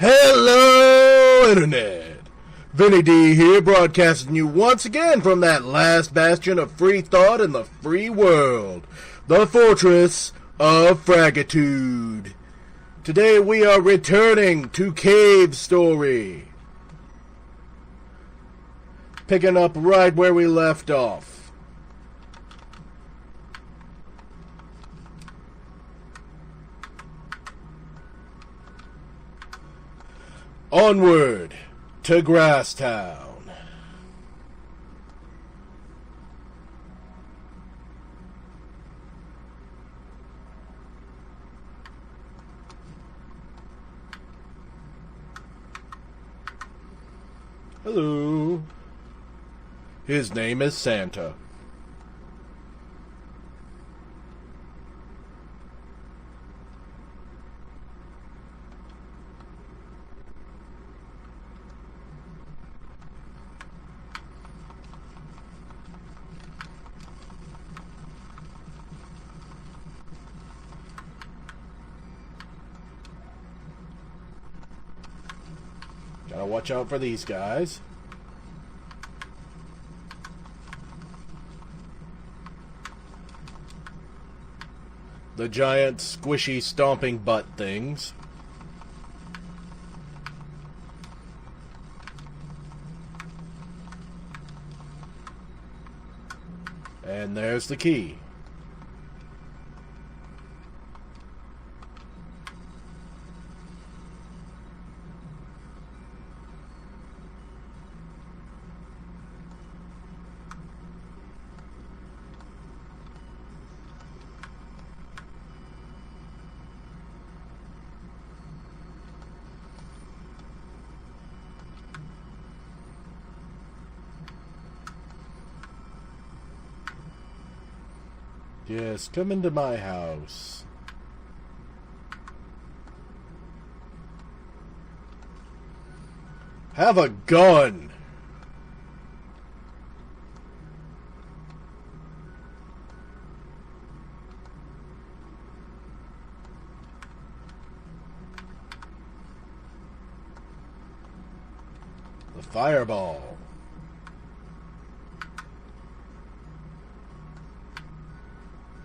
Hello, Internet! Vinnie D here, broadcasting you once again from that last bastion of free thought in the free world, the fortress of Fragitude. Today we are returning to Cave Story, picking up right where we left off. Onward to Grasstown. Hello. His name is Santa. Gotta watch out for these guys. The giant, squishy, stomping butt things. And there's the key. Yes, come into my house. Have a gun! The fireball.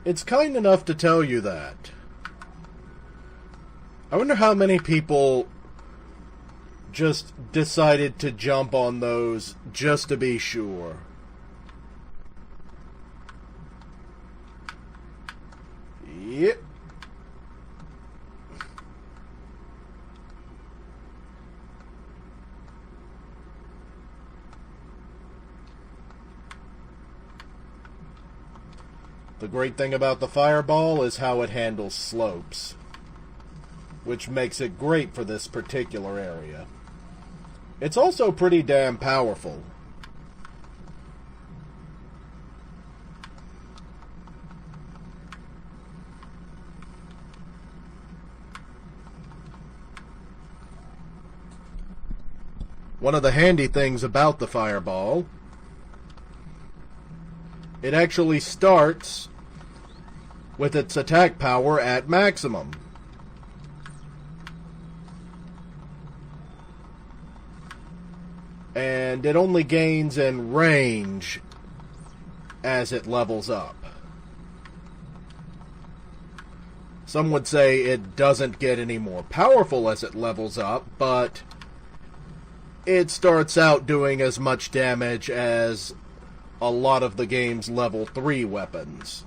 It's kind enough to tell you that. I wonder how many people just decided to jump on those just to be sure. Yep. The great thing about the fireball is how it handles slopes, which makes it great for this particular area. It's also pretty damn powerful. One of the handy things about the fireball, it actually starts with its attack power at maximum. And it only gains in range as it levels up. Some would say it doesn't get any more powerful as it levels up, but it starts out doing as much damage as a lot of the game's level 3 weapons.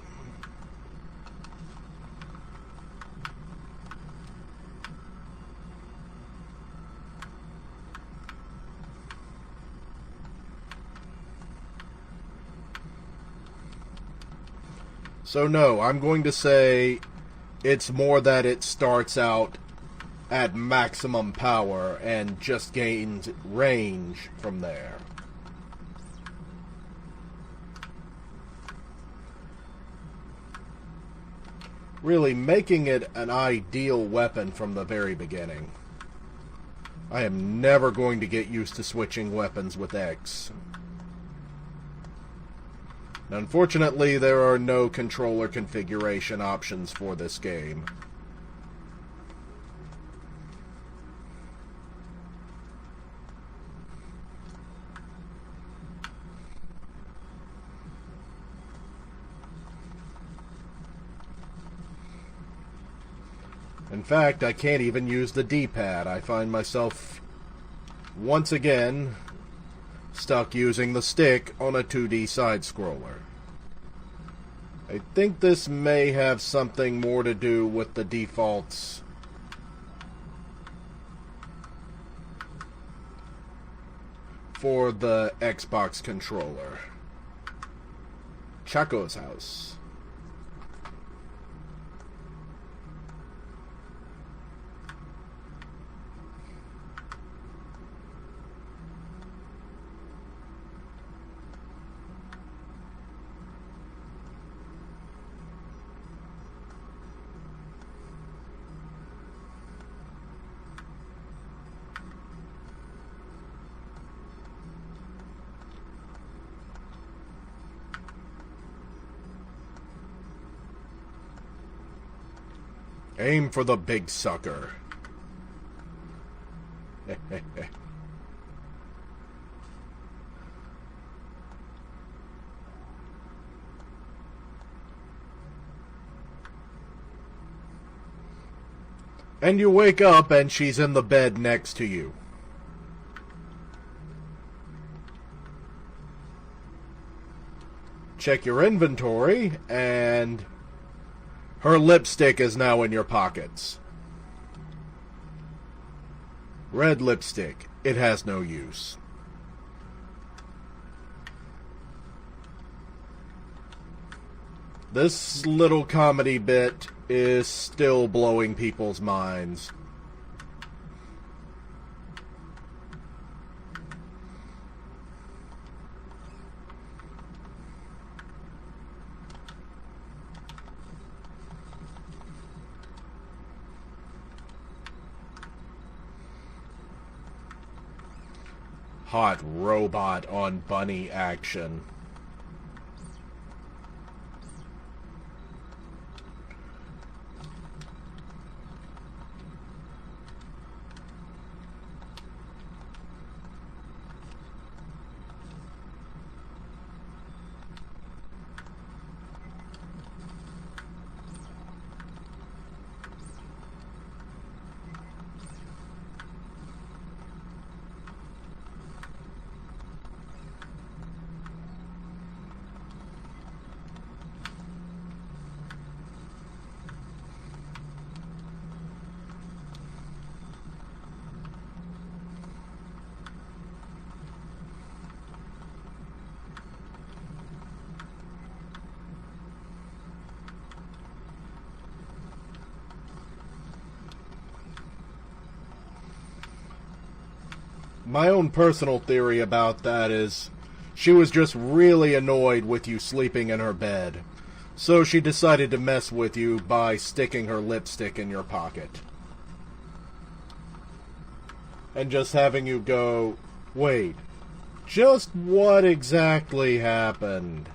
So no, I'm going to say it's more that it starts out at maximum power and just gains range from there. Really making it an ideal weapon from the very beginning. I am never going to get used to switching weapons with X. Unfortunately, there are no controller configuration options for this game. In fact, I can't even use the D-pad. I find myself, once again, stuck using the stick on a 2D side-scroller. I think this may have something more to do with the defaults for the Xbox controller. Chaco's house. Aim for the big sucker. And you wake up and she's in the bed next to you. Check your inventory, and her lipstick is now in your pockets. Red lipstick. It has no use. This little comedy bit is still blowing people's minds. Hot robot on bunny action. My own personal theory about that is she was just really annoyed with you sleeping in her bed. So she decided to mess with you by sticking her lipstick in your pocket. And just having you go, wait, just what exactly happened?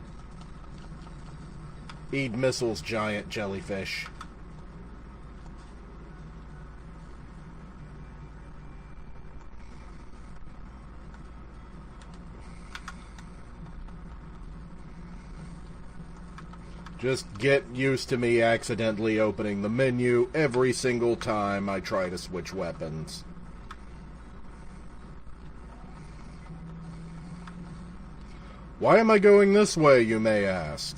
Eat missiles, giant jellyfish. Just get used to me accidentally opening the menu every single time I try to switch weapons. Why am I going this way, you may ask?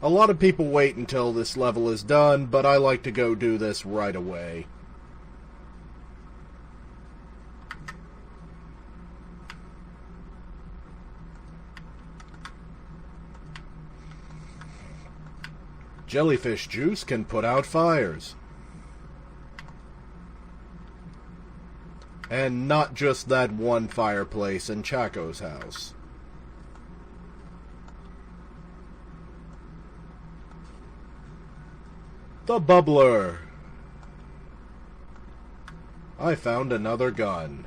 A lot of people wait until this level is done, but I like to go do this right away. Jellyfish juice can put out fires. And not just that one fireplace in Chaco's house. The bubbler. I found another gun.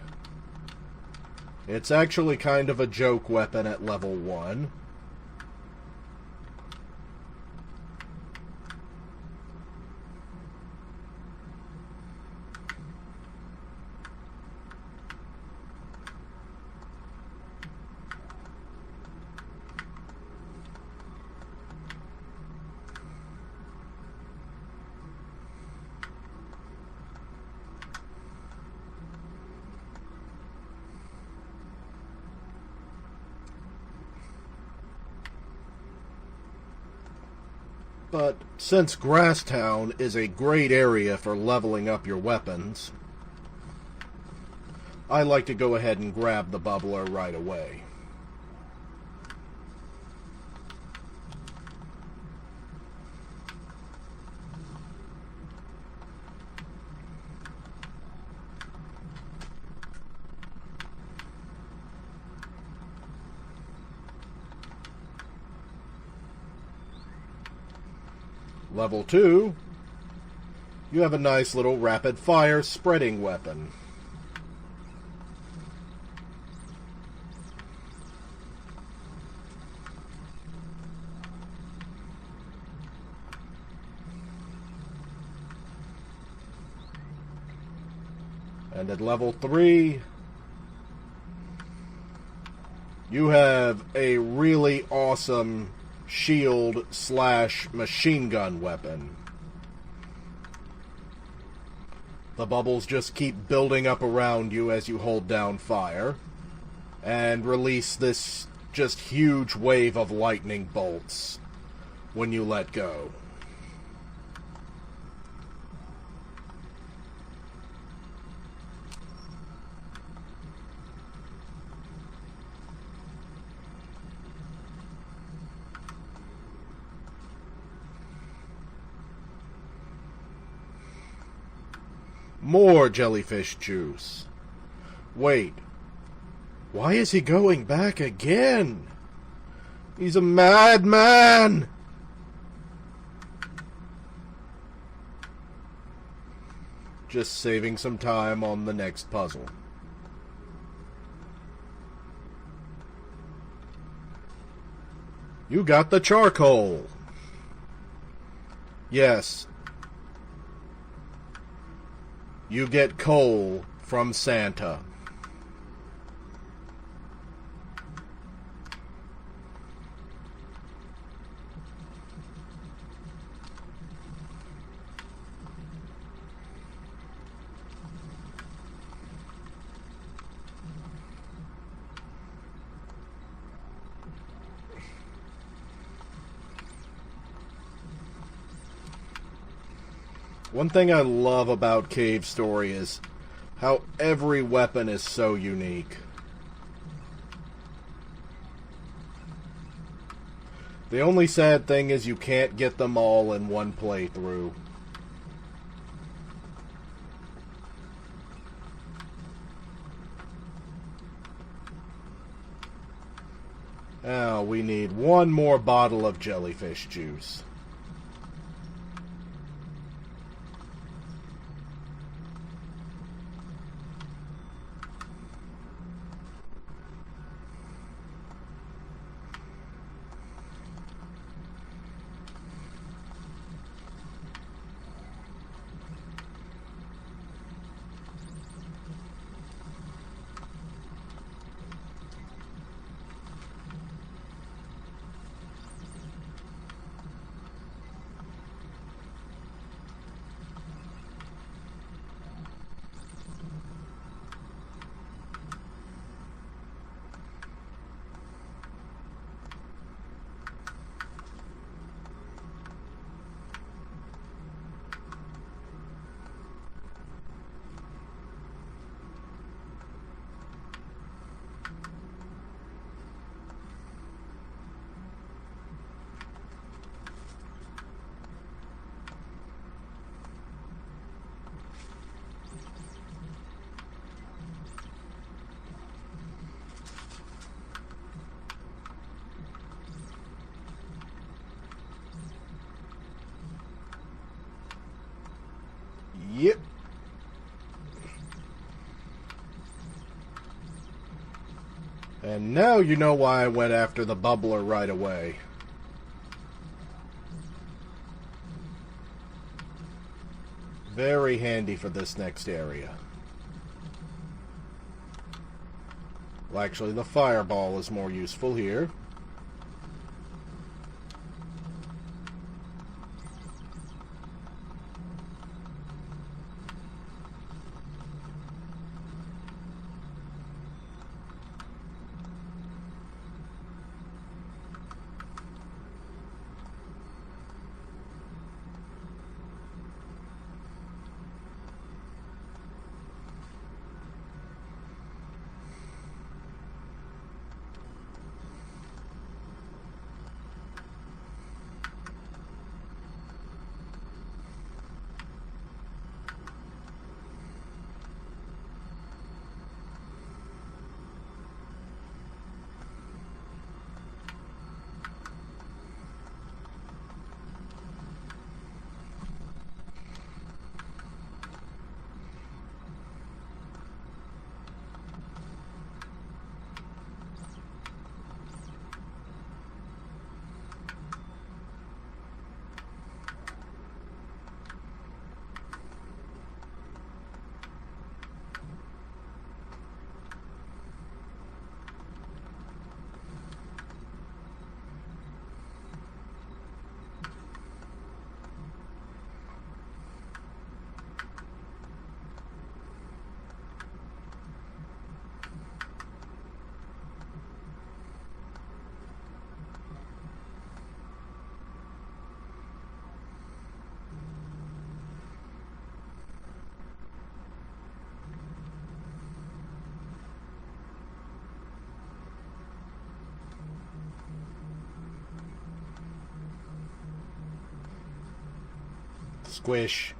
It's actually kind of a joke weapon at level 1. But since Grasstown is a great area for leveling up your weapons, I like to go ahead and grab the bubbler right away. Level 2, you have a nice little rapid-fire spreading weapon. And at level 3, you have a really awesome shield / machine gun weapon. The bubbles just keep building up around you as you hold down fire, and release this just huge wave of lightning bolts when you let go. More jellyfish juice. Wait. Why is he going back again? He's a madman! Just saving some time on the next puzzle. You got the charcoal. Yes. You get coal from Santa. One thing I love about Cave Story is how every weapon is so unique. The only sad thing is you can't get them all in one playthrough. Now we need one more bottle of jellyfish juice. Yep. And now you know why I went after the bubbler right away. Very handy for this next area. Well, actually, the fireball is more useful here. Squish.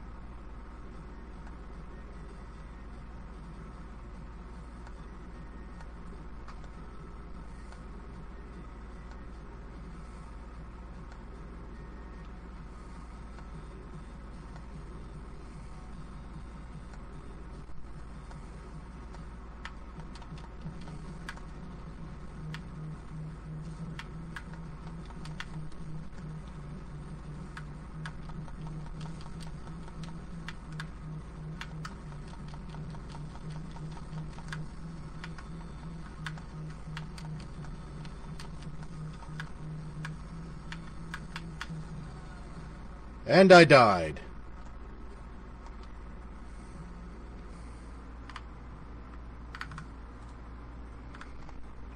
And I died.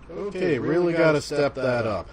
Okay, really gotta step that up.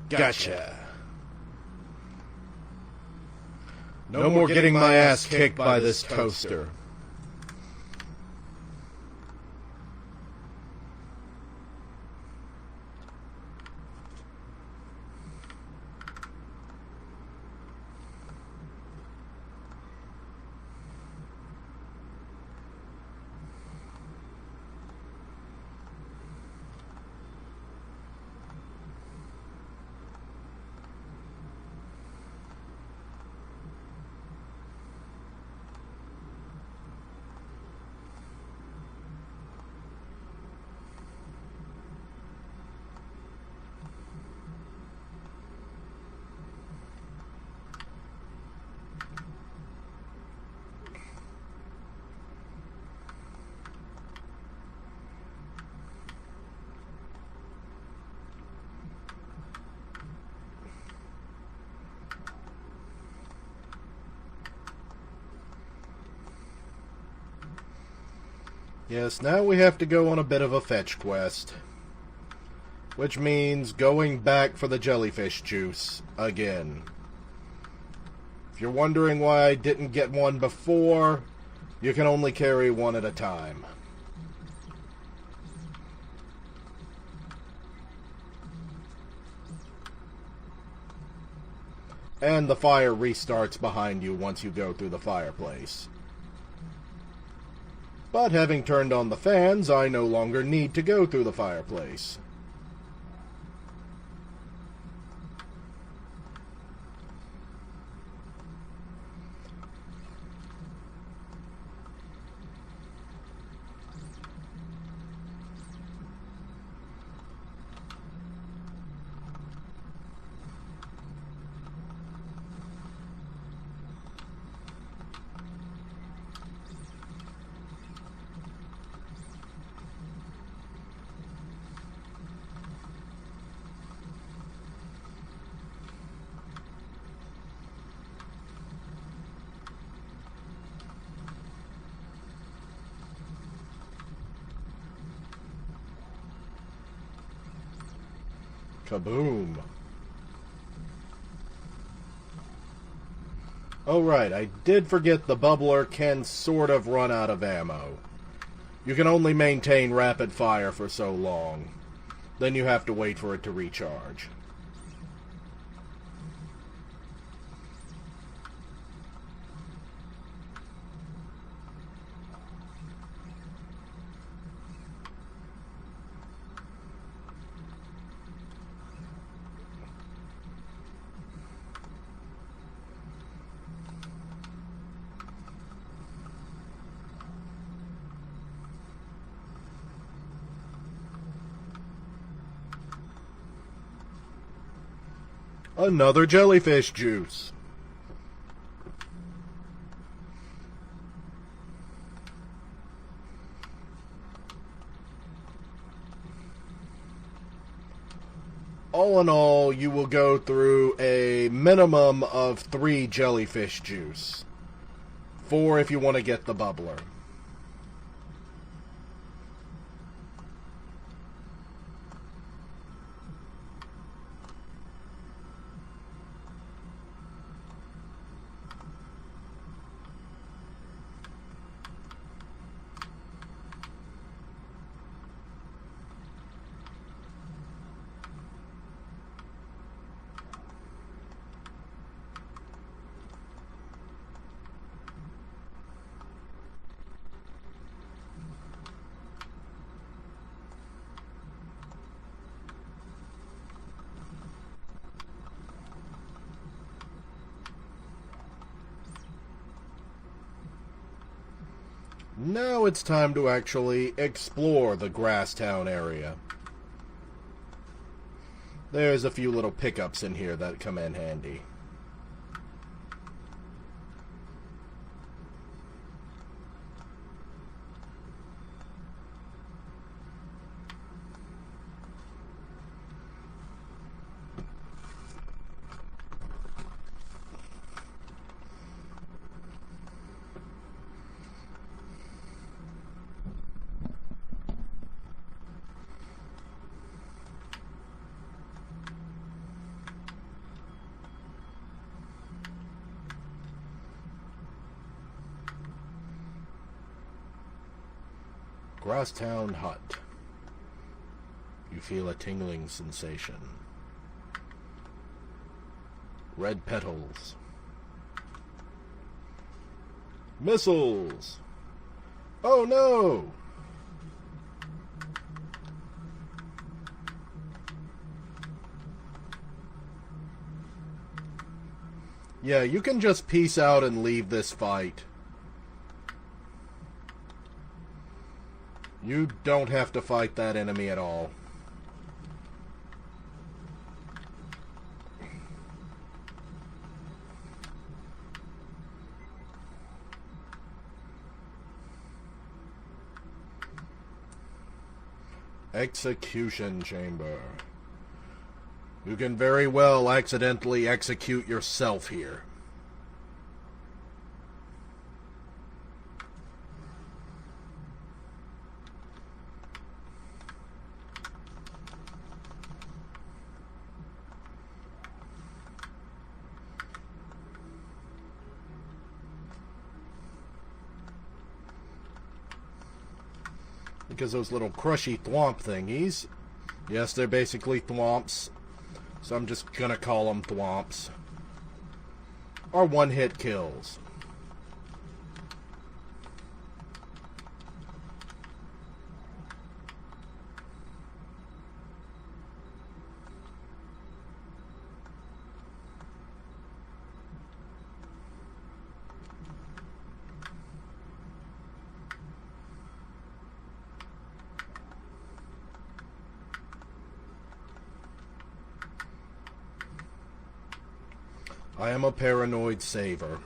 Gotcha. No more getting my ass kicked by this toaster. Yes, now we have to go on a bit of a fetch quest. Which means going back for the jellyfish juice again. If you're wondering why I didn't get one before, you can only carry one at a time. And the fire restarts behind you once you go through the fireplace. But having turned on the fans, I no longer need to go through the fireplace. Kaboom. Oh right, I did forget the bubbler can sort of run out of ammo. You can only maintain rapid fire for so long. Then you have to wait for it to recharge. Another jellyfish juice. All in all, you will go through a minimum of 3 jellyfish juice. 4 if you want to get the bubbler. Now it's time to actually explore the Grasstown area. There's a few little pickups in here that come in handy. Grasstown Hut. You feel a tingling sensation. Red petals. Missiles! Oh no! Yeah, you can just peace out and leave this fight. You don't have to fight that enemy at all. Execution chamber. You can very well accidentally execute yourself here. Because those little crushy thwomp thingies, yes, they're basically thwomps, so I'm just gonna call them thwomps, are one-hit kills. I am a paranoid saver.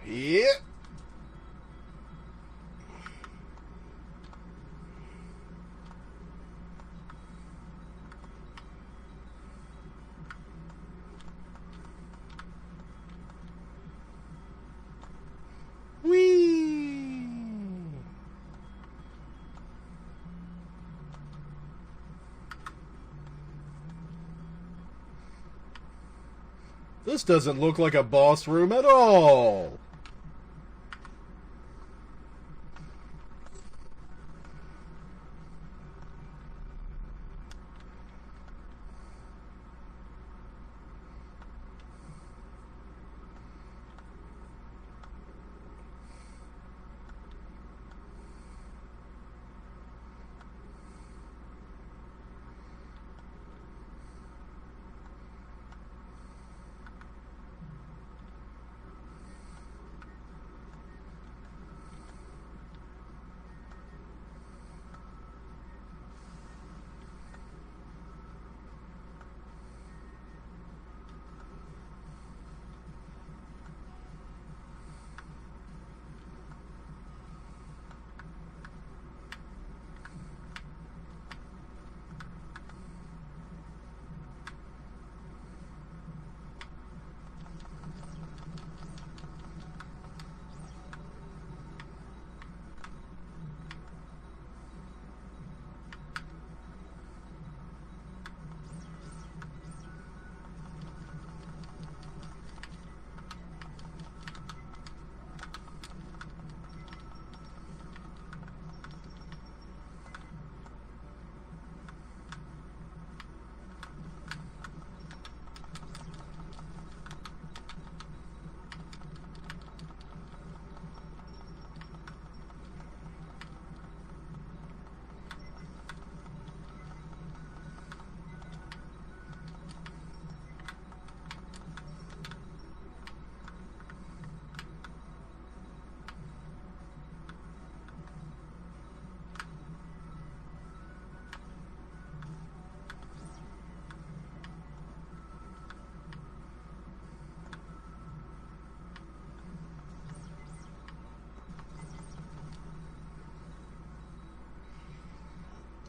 Yeah. Whee! This doesn't look like a boss room at all.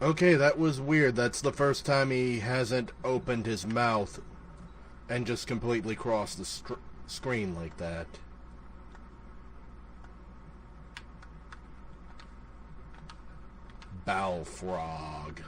Okay, that was weird. That's the first time he hasn't opened his mouth and just completely crossed the screen like that. Balfrog.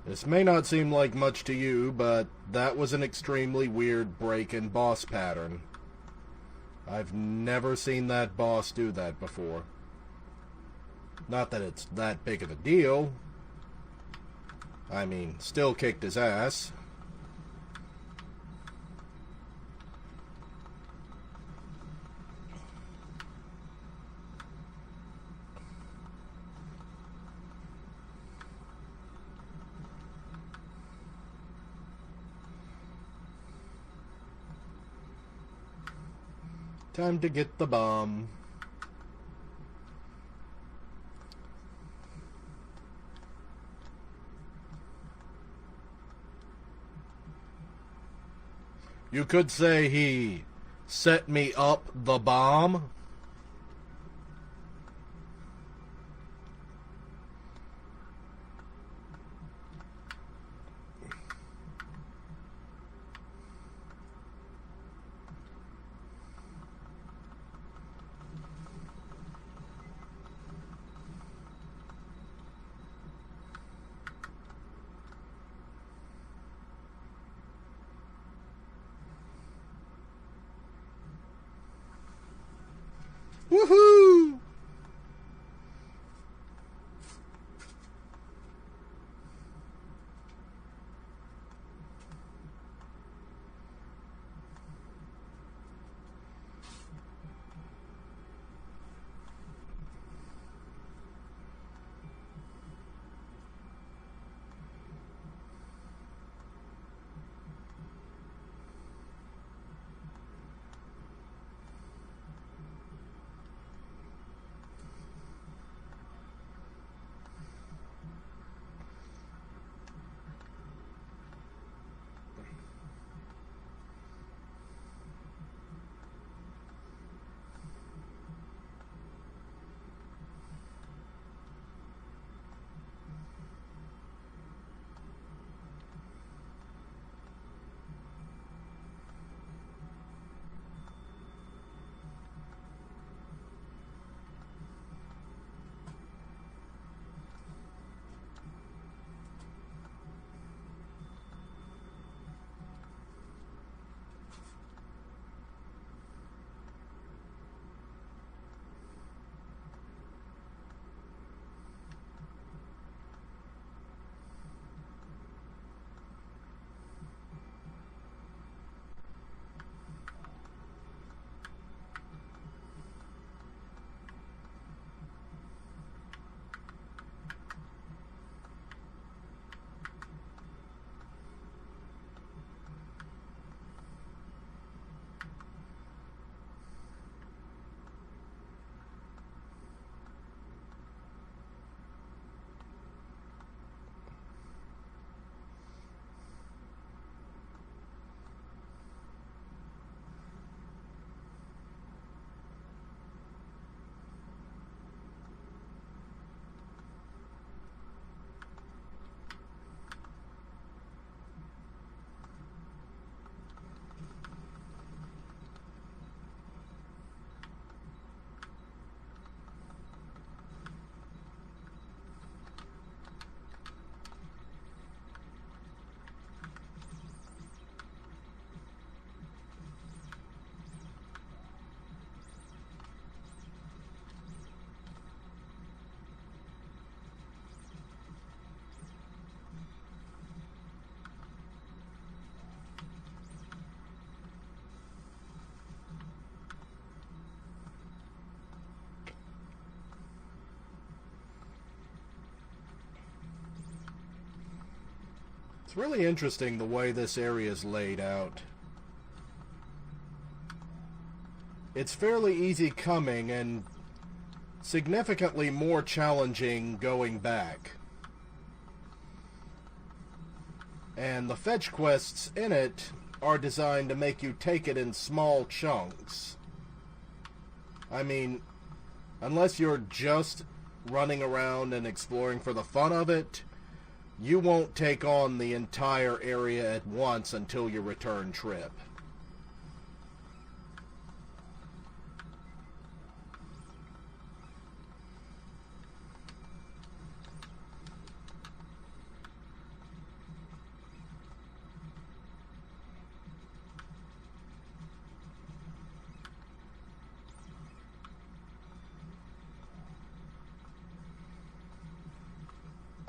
This may not seem like much to you, but that was an extremely weird break in boss pattern. I've never seen that boss do that before. Not that it's that big of a deal. I mean, still kicked his ass. Time to get the bomb. You could say he set me up the bomb. Woohoo! It's really interesting the way this area is laid out. It's fairly easy coming and significantly more challenging going back. And the fetch quests in it are designed to make you take it in small chunks. I mean, unless you're just running around and exploring for the fun of it, you won't take on the entire area at once until your return trip.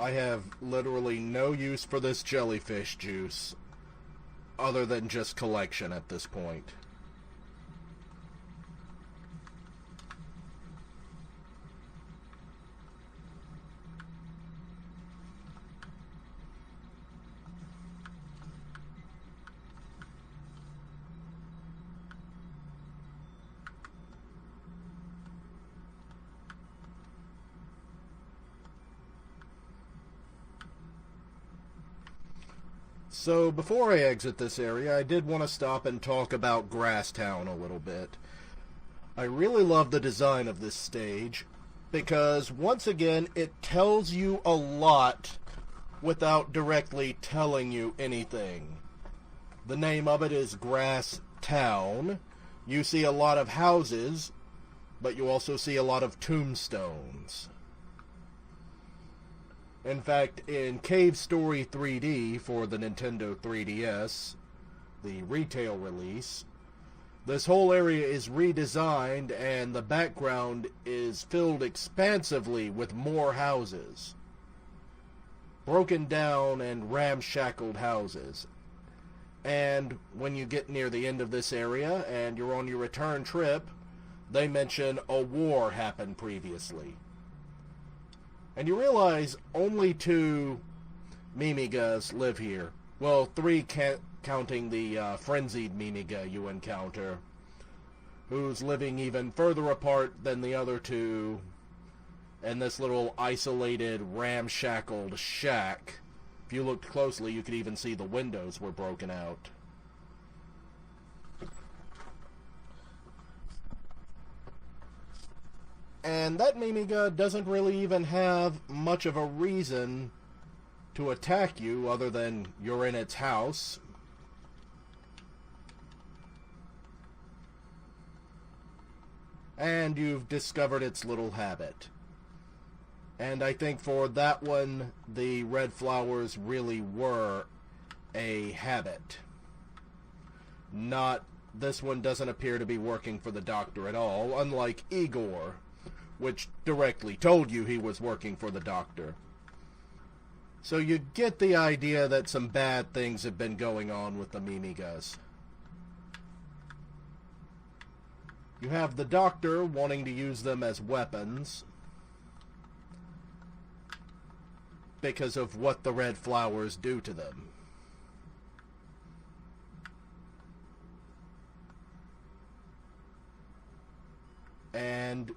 I have literally no use for this jellyfish juice, other than just collection at this point. So, before I exit this area, I did want to stop and talk about Grasstown a little bit. I really love the design of this stage, because, once again, it tells you a lot without directly telling you anything. The name of it is Grasstown. You see a lot of houses, but you also see a lot of tombstones. In fact, in Cave Story 3D for the Nintendo 3DS, the retail release, this whole area is redesigned and the background is filled expansively with more houses. Broken down and ramshackled houses. And when you get near the end of this area and you're on your return trip, they mention a war happened previously. And you realize only 2 Mimigas live here. Well, 3 counting the frenzied Mimiga you encounter, who's living even further apart than the other 2 in this little isolated, ramshackled shack. If you looked closely, you could even see the windows were broken out. And that Mimiga doesn't really even have much of a reason to attack you other than you're in its house. And you've discovered its little habit. And I think for that one, the red flowers really were a habit. This one doesn't appear to be working for the doctor at all, unlike Igor, which directly told you he was working for the doctor. So you get the idea that some bad things have been going on with the Mimigas. You have the doctor wanting to use them as weapons because of what the red flowers do to them. And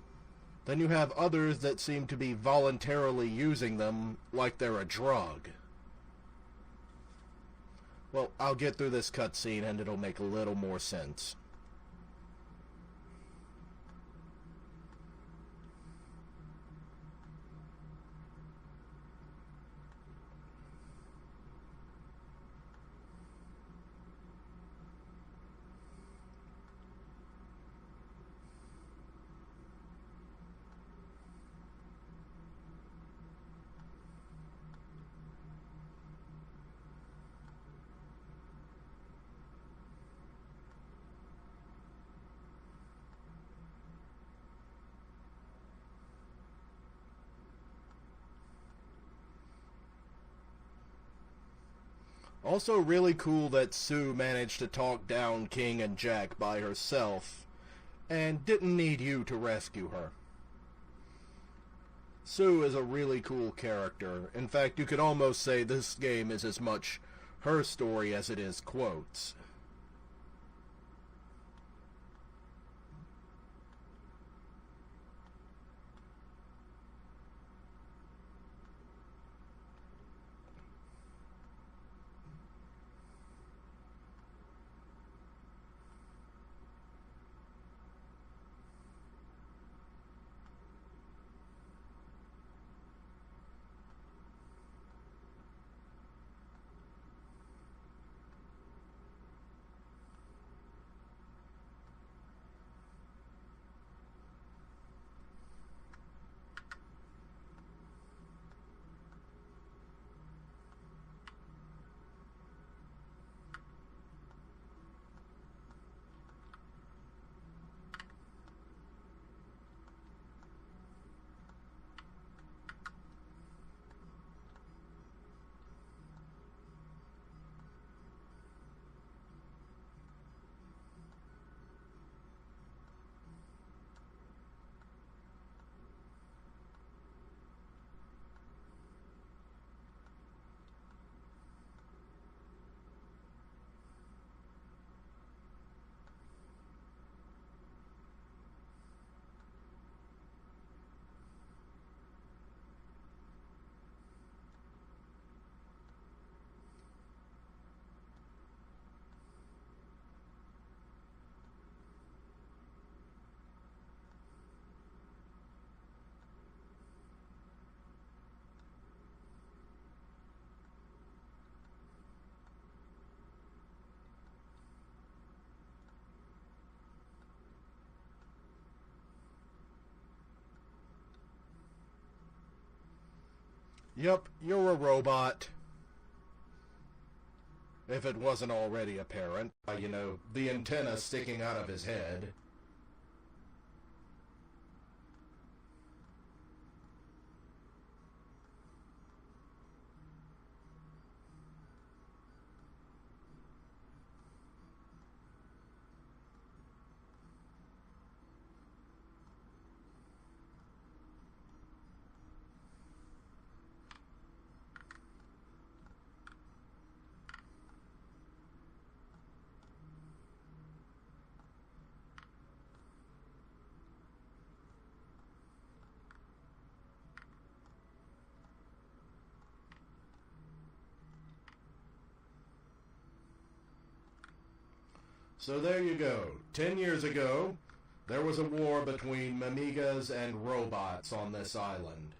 then you have others that seem to be voluntarily using them like they're a drug. Well, I'll get through this cutscene and it'll make a little more sense. Also really cool that Sue managed to talk down King and Jack by herself, and didn't need you to rescue her. Sue is a really cool character. In fact, you could almost say this game is as much her story as it is Quote's. Yep, you're a robot. If it wasn't already apparent, the antenna sticking out of his head. So there you go. 10 years ago, there was a war between Mimigas and robots on this island.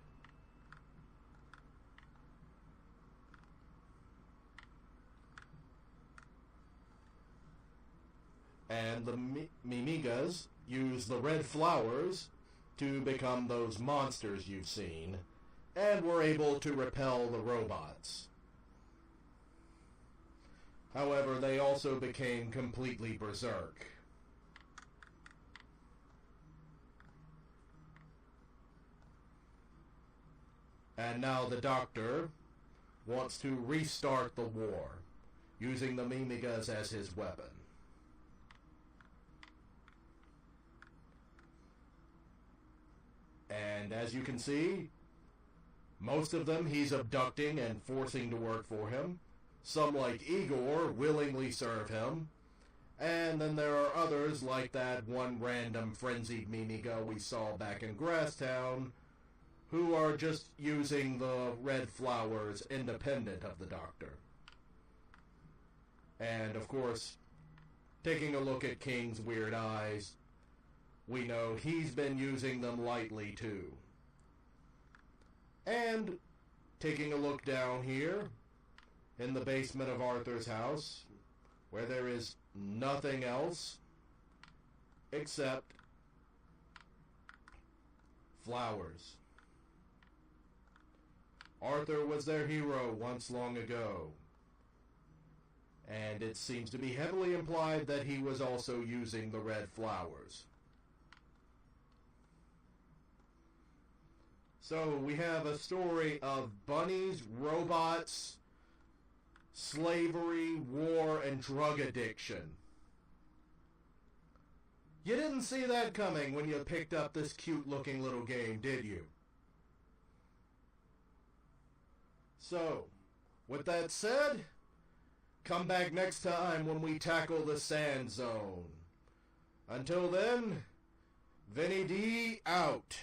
And the Mimigas used the red flowers to become those monsters you've seen, and were able to repel the robots. However, they also became completely berserk. And now the Doctor wants to restart the war, using the Mimigas as his weapon. And as you can see, most of them he's abducting and forcing to work for him. Some, like Igor, willingly serve him. And then there are others, like that one random frenzied Mimiga we saw back in Grasstown, who are just using the red flowers independent of the Doctor. And, of course, taking a look at King's weird eyes, we know he's been using them lightly, too. And, taking a look down here, in the basement of Arthur's house, where there is nothing else except flowers. Arthur was their hero once long ago, and it seems to be heavily implied that he was also using the red flowers. So we have a story of bunnies, robots, slavery, war, and drug addiction. You didn't see that coming when you picked up this cute-looking little game, did you? So, with that said, come back next time when we tackle the Sand Zone. Until then, Vinnie D out.